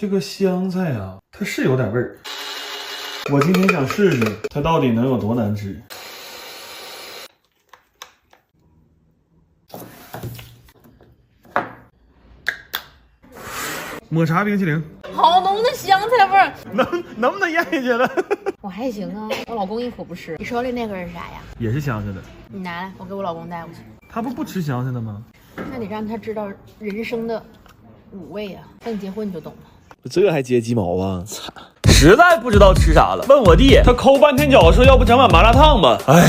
这个香菜啊，它是有点味儿。我今天想试试它到底能有多难吃。抹茶冰淇淋，好浓的香菜味儿，能不能咽下去了？我还行啊，我老公一口不吃。你手里那根是啥呀？也是香菜的。你拿来，我给我老公带过去。他不吃香菜的吗？那得让他知道人生的五味啊！等你结婚你就懂了。这还接鸡毛啊！操！实在不知道吃啥了，问我弟，他抠半天脚说要不整碗麻辣烫吧。哎，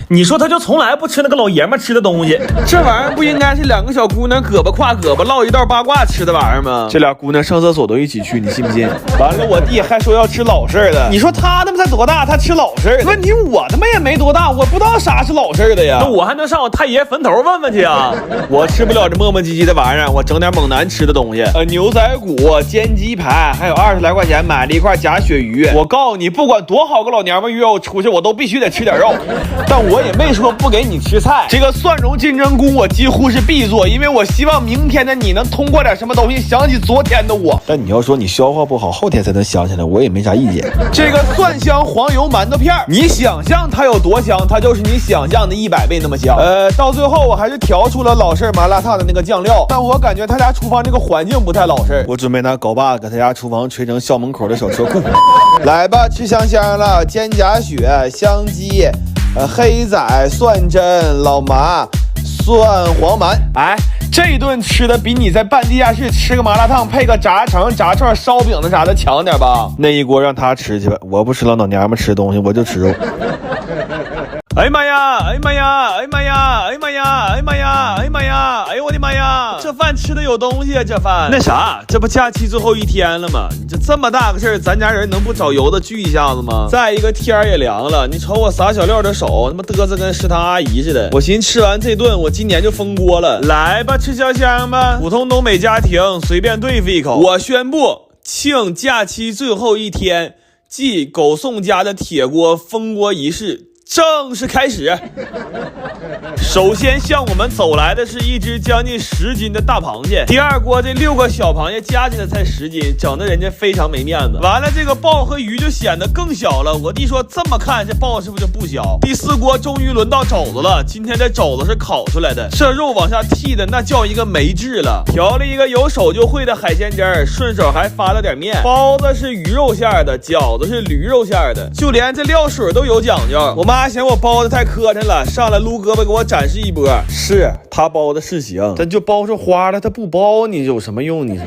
你说他就从来不吃那个老爷们吃的东西，这玩意儿不应该是两个小姑娘胳膊挎胳膊唠一道八卦吃的玩意儿吗？这俩姑娘上厕所都一起去，你信不信？完了，我弟还说要吃老式的。你说他他妈才多大，他吃老式的？问题我他妈也没多大，我不知道啥是老式的呀。那我还能上我太爷坟头问问去啊？我吃不了这磨磨唧唧的玩意儿，我整点猛男吃的东西。牛仔骨、煎鸡排，还有20来块钱买了一块假鳕鱼。我告诉你，不管多好个老娘们约我出去，我都必须得吃点肉。但我也没说不给你吃菜。这个蒜蓉金针菇我几乎是必做，因为我希望明天的你能通过点什么东西想起昨天的我。但你要说你消化不好，后天才能想起来，我也没啥意见。这个蒜香黄油馒头片，你想象它有多香，它就是你想象的100倍那么香。到最后我还是调出了老式麻辣烫的那个酱料，但我感觉他家厨房这个环境不太老式。我准备拿镐把给他家厨房锤成校门口的小车库。来吧，吃香香了，煎假血、香鸡。黑仔、蒜针、老麻、蒜黄鳗，哎，这一顿吃的比你在半地下室吃个麻辣烫配个炸肠、炸串、烧饼的啥的强点吧？那一锅让他吃去吧，我不吃老娘们吃的东西，我就吃肉。哎呀妈呀！哎呀妈呀！哎呀妈呀！哎呀妈呀！哎呀妈呀！哎呀妈呀！哎呦我的妈呀！这饭吃的有东西啊！这饭那啥，这不假期最后一天了吗？你这么大个事儿，咱家人能不找油子聚一下子吗？再一个天也凉了，你瞅我撒小料的手，他妈嘚瑟跟食堂阿姨似的。我寻思吃完这顿，我今年就封锅了。来吧，吃香香吧，普通东北家庭随便对付一口。我宣布，庆假期最后一天，继狗送家的铁锅封锅仪式正式开始。首先向我们走来的是一只将近10斤的大螃蟹，第二锅这6个小螃蟹加起来才10斤，整得人家非常没面子。完了，这个鲍和鱼就显得更小了。我弟说这么看这鲍是不是就不小？第4锅终于轮到肘子了，今天这肘子是烤出来的，这肉往下剔的那叫一个没治了。调了一个有手就会的海鲜汁儿，顺手还发了点面。包子是鱼肉馅的，饺子是驴肉馅的，就连这料水都有讲究。我妈嫌我包的太磕碜了，上来撸胳膊给我展示一波。是他包的是行，但就包出花了，他不包你有什么用？你说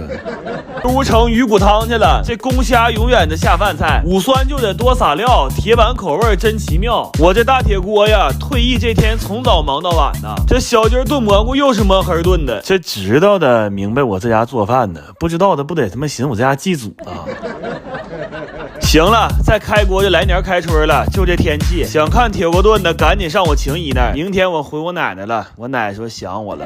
都成鱼骨汤去了，这公虾永远的下饭菜，五酸就得多撒料，铁板口味真奇妙。我这大铁锅呀，退役这天从早忙到晚呐，这小鸡炖蘑菇又是摸黑炖的，这知道的明白我这家做饭的，不知道的不得他妈寻我这家祭祖啊。行了，再开锅就来年开春了，就这天气，想看铁锅炖的赶紧上我晴姨那儿。明天我回我奶奶了，我奶奶说想我了。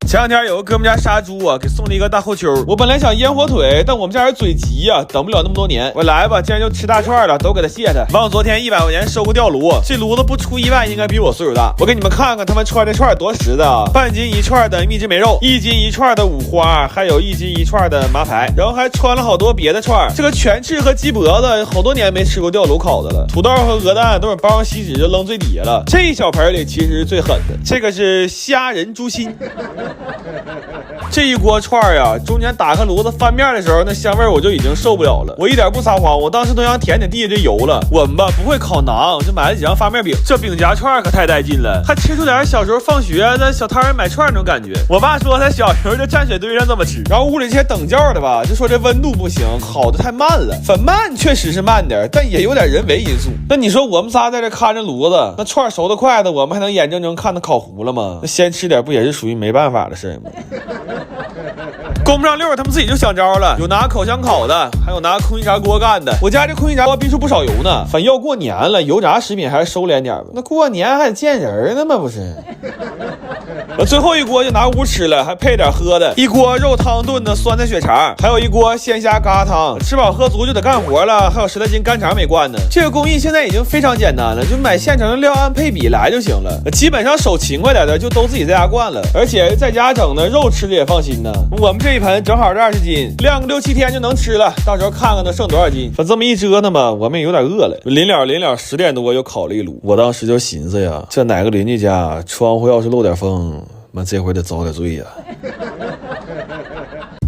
前两天有个哥们家杀猪啊，给送了一个大后丘。我本来想腌火腿，但我们家人嘴急呀，等不了那么多年。我来吧，既然就吃大串了，都给他卸他。忘昨天100块钱收个吊炉，这炉子不出意外应该比我岁数大。我给你们看看他们串这串多实在啊！半斤一串的蜜汁梅肉，1斤一串的五花，还有1斤一串的麻排，然后还穿了好多别的串。这个全翅和鸡脖子好多年没吃过吊炉烤的了。土豆和鹅蛋都是包上锡纸就扔最底下了。这一小盆里其实是最狠的，这个是虾仁猪心。这一锅串呀，中间打开炉子翻面的时候，那香味我就已经受不了了。我一点不撒谎，我当时都想舔地下这油了。我们吧不会烤馕，我就买了几张发面饼。这饼夹串可太带劲了，还吃出点小时候放学在小摊买串那种感觉。我爸说他小时候就站雪堆上这么吃。然后屋里这些等教的吧，就说这温度不行，烤的太慢了。粉慢确实是慢点，但也有点人为因素。那你说我们仨在这看着炉子，那串熟的快的，我们还能眼睁睁看它烤糊了吗？那先吃点不也是属于没办法的事吗？供不上溜，他们自己就想招了，有拿烤箱烤的，还有拿空气炸锅干的。我家这空气炸锅逼出不少油呢，反要过年了，油炸食品还是收敛点吧。那过年还得见人呢嘛，不是？我最后一锅就拿屋吃了，还配点喝的，一锅肉汤炖的酸菜血肠，还有一锅鲜虾疙瘩汤。吃饱喝足就得干活了，还有10来斤干肠没灌呢。这个工艺现在已经非常简单了，就买现成的料按配比来就行了。基本上手勤快点的就都自己在家灌了，而且在家整的肉吃的也放心呢。我们这一盆正好是20斤，2个6、7天就能吃了，到时候看看能剩多少斤。反正这么一折腾吧，我们也有点饿了。临了10点多又烤了一炉，我当时就寻思呀，这哪个邻居家窗户要是漏点风，妈这回得遭点罪呀。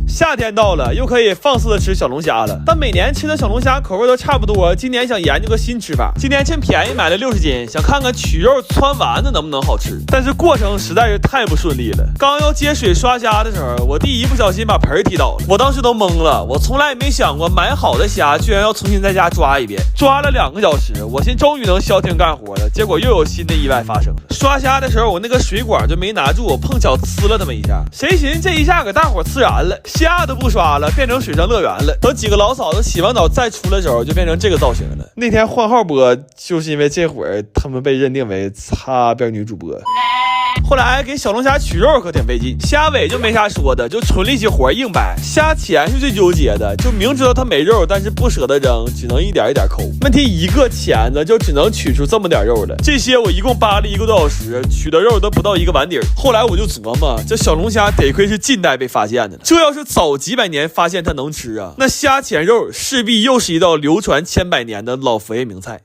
夏天到了，又可以放肆的吃小龙虾了。但每年吃的小龙虾口味都差不多，今年想研究个新吃法。今年趁便宜买了60斤，想看看取肉汆丸子能不能好吃。但是过程实在是太不顺利了。刚要接水刷虾的时候，我弟一不小心把盆踢倒了，我当时都懵了。我从来也没想过买好的虾居然要重新在家抓一遍，抓了2个小时，我心终于能消停干活了。结果又有新的意外发生了。刷虾的时候，我那个水管就没拿住，我碰巧呲了这么一下。谁寻思这一下给大伙呲燃了，虾都不刷了，变成水上乐园了。等几个老嫂子洗完澡再出来的时候，就变成这个造型了。那天换号播，就是因为这会儿他们被认定为擦边女主播。后来给小龙虾取肉可挺费劲，虾尾就没啥说的，就纯力气活硬掰。虾钳是最纠结的，就明知道它没肉，但是不舍得扔，只能一点一点抠。问题一个钳子就只能取出这么点肉了，这些我一共扒了1个多小时，取的肉都不到1个碗底儿。后来我就琢磨，这小龙虾得亏是近代被发现的，这要是早几百年发现它能吃啊，那虾钳肉势必又是一道流传千百年的老佛爷名菜。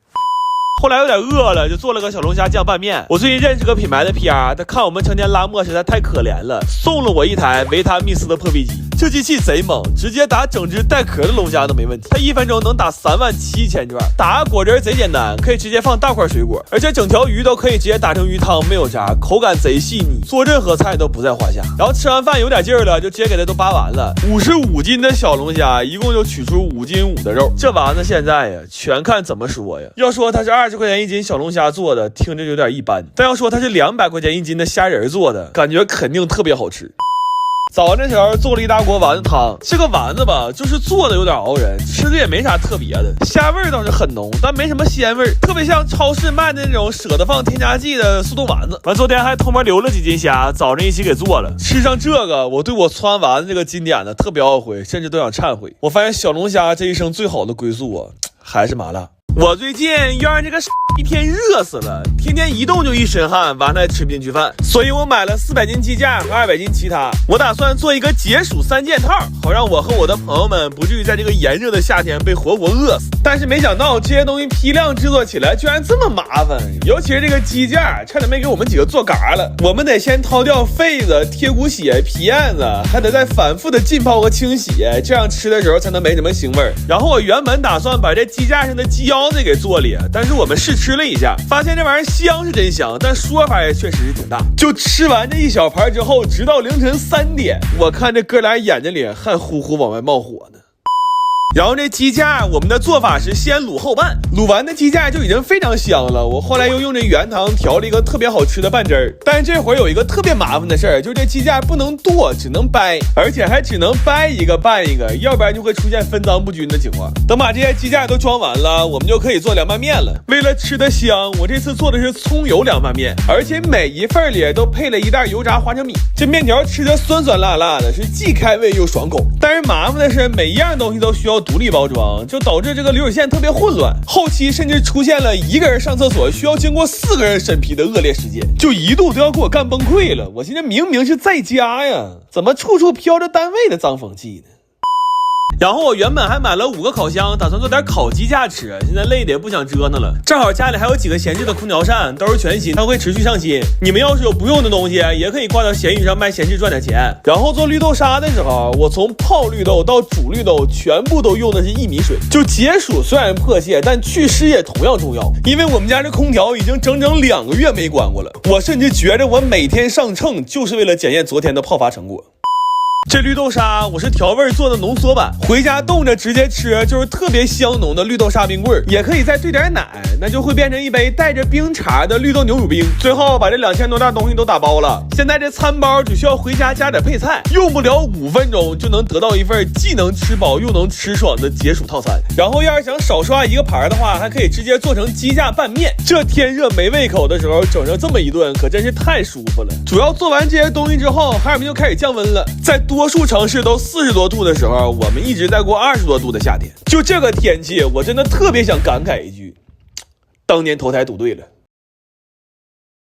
后来有点饿了，就做了个小龙虾酱拌面。我最近认识个品牌的 PR， 他看我们成天拉磨实在太可怜了，送了我一台维他命斯的破壁机。这机器贼猛，直接打整只带壳的龙虾都没问题。它1分钟能打37000转，打个果汁贼简单，可以直接放大块水果，而且整条鱼都可以直接打成鱼汤，没有渣，口感贼细腻，做任何菜都不在话下。然后吃完饭有点劲儿了，就直接给它都扒完了。55斤的小龙虾，一共就取出5斤5的肉。这丸子现在呀，全看怎么说呀。要说它是20块钱1斤小龙虾做的，听着有点一般；但要说它是200块钱1斤的虾仁做的，感觉肯定特别好吃。早上的时候做了一大锅丸子汤，这个丸子吧，就是做的有点熬人，吃的也没啥特别的，虾味倒是很浓，但没什么鲜味，特别像超市卖的那种舍得放添加剂的速冻丸子。完昨天还偷摸留了几斤虾，早上一起给做了。吃上这个，我对我汆丸子这个经典的特别懊悔，甚至都想忏悔。我发现小龙虾这一生最好的归宿啊，还是麻辣。我最近要让这个一天热死了，天天一动就一身汗，完了吃不进去饭，所以我买了400斤鸡架和200斤其他。我打算做一个解暑3件套，好让我和我的朋友们不至于在这个炎热的夏天被活活饿死。但是没想到这些东西批量制作起来居然这么麻烦，尤其是这个鸡架，差点没给我们几个做嘎了。我们得先掏掉肺子、贴骨血、皮燕子，还得再反复的浸泡和清洗，这样吃的时候才能没什么腥味儿。然后我原本打算把这鸡架上的鸡腰子给做里，但是我们试吃了一下，发现这玩意儿香是真香，但说法也确实是挺大。就吃完这一小盘之后，直到凌晨3点，我看这哥俩眼睛里汗呼呼往外冒火呢。然后这鸡架我们的做法是先卤后拌，卤完的鸡架就已经非常香了。我后来又用这原汤调了一个特别好吃的拌汁儿，但是这会儿有一个特别麻烦的事儿，就是这鸡架不能剁，只能掰，而且还只能掰一个拌一个，要不然就会出现分赃不均的情况。等把这些鸡架都装完了，我们就可以做凉拌面了。为了吃得香，我这次做的是葱油凉拌面，而且每一份里都配了一袋油炸花生米。这面条吃着酸酸辣辣的，是既开胃又爽口。但是麻烦的是，每一样东西都需要独立包装，就导致这个流水线特别混乱，后期甚至出现了1个人上厕所需要经过4个人审批的恶劣事件，就一度都要给我干崩溃了。我寻思明明是在家呀，怎么处处飘着单位的脏风气呢？然后我原本还买了5个烤箱，打算做点烤鸡架吃，现在累的也不想折腾了。正好家里还有几个闲置的空调扇，都是全新，它会持续上新。你们要是有不用的东西，也可以挂到闲鱼上卖闲置赚点钱。然后做绿豆沙的时候，我从泡绿豆到煮绿豆，全部都用的是薏米水。就解暑虽然迫切，但祛湿也同样重要。因为我们家这空调已经整整2个月没关过了，我甚至觉着我每天上秤就是为了检验昨天的泡发成果。这绿豆沙我是调味做的浓缩版，回家冻着直接吃，就是特别香浓的绿豆沙冰棍，也可以再兑点奶，那就会变成一杯带着冰碴的绿豆牛乳冰。最后把这2000多袋东西都打包了，现在这餐包只需要回家加点配菜，用不了5分钟就能得到一份既能吃饱又能吃爽的解暑套餐。然后要是想少刷1个盘的话，还可以直接做成鸡架拌面。这天热没胃口的时候整上这么一顿，可真是太舒服了。主要做完这些东西之后，哈尔滨就开始降温了，在多数城市都40多度的时候，我们一直在过20多度的夏天。就这个天气，我真的特别想感慨一句，当年投胎赌对了。